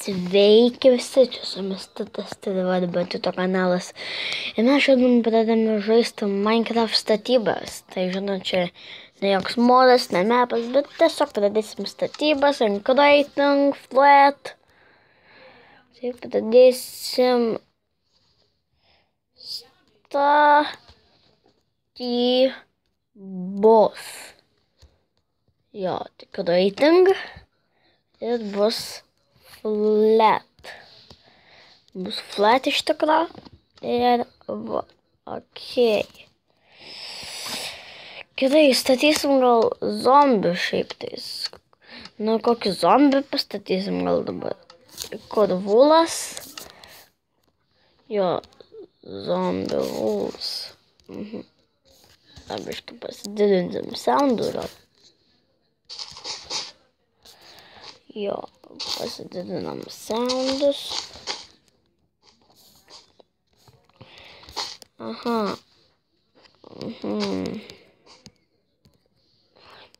Sveiki visi, čia su jumis Titas, tai Batuto kanalas. Ir mes šiandien pradedame žaisti Minecraft statybas. Tai žinot, čia ne joks modas, ne mapas, bet tiesiog pradėsim statybas, encrating, flat. Tai pradėsim statybos. Jo, tai creating ir bus flat. Bus flat iš tikro. Ir va, okei. Gerai, statysim gal zombių šiaip tais. Nu, kokį zombį pastatysim gal dabar. Kur vulas? Jo, zombių vulas. Arba iš tų pasididinsim soundų gal. Jo, pasididinam soundus. Aha.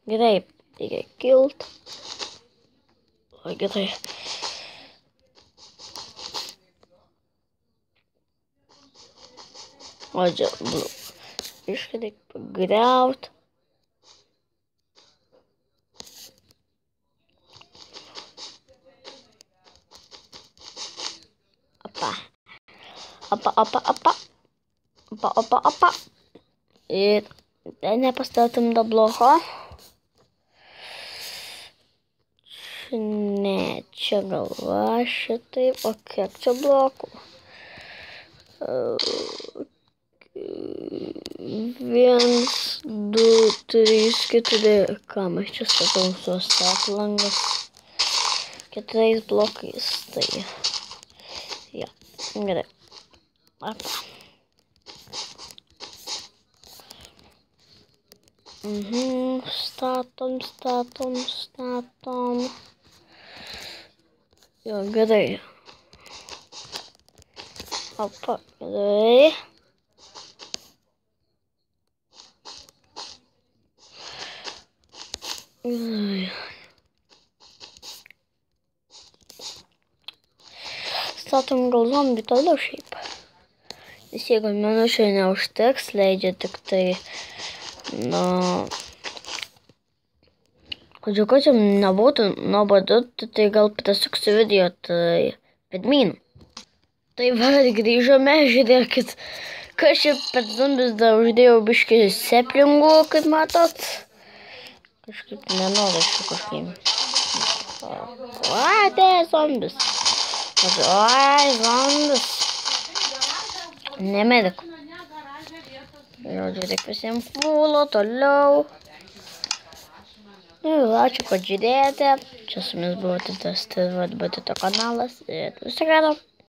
Gerai, reikia kilt. O, gerai. O, čia, iškai reikia pagriaut. Opa. Ir ten nepastatėm do bloko. Ne, čia gal va šitaip. O kiek čia blokų? 1, 2, 3, 4. Ką mes čia statom su statlangas? 4 blokais. Tai. Ja, gerai. Opa. Statom. Jo, gerai. Opa, gerai. Statom gal zombį toliau šiaip. Nes jeigu minučiai neužteks, leidžia tik tai, kad jam nebūtų nuobodu, tai gal pasuksiu video, tai pedmyn. Tai va, grįžome, žiūrėkit, kas čia per zombis dar uždėjau biškį seplingų, kaip matot. Kažkaip nenoriu kažkaip. O, tai zombis. Oi, zombis. Nemedikų. Žiūrėk, visiems fulo, toliau. Ačiū, kad žiūrėjote. Čia su jumis buvo Titas, tai Batuto kanalas. Ir visą gerą.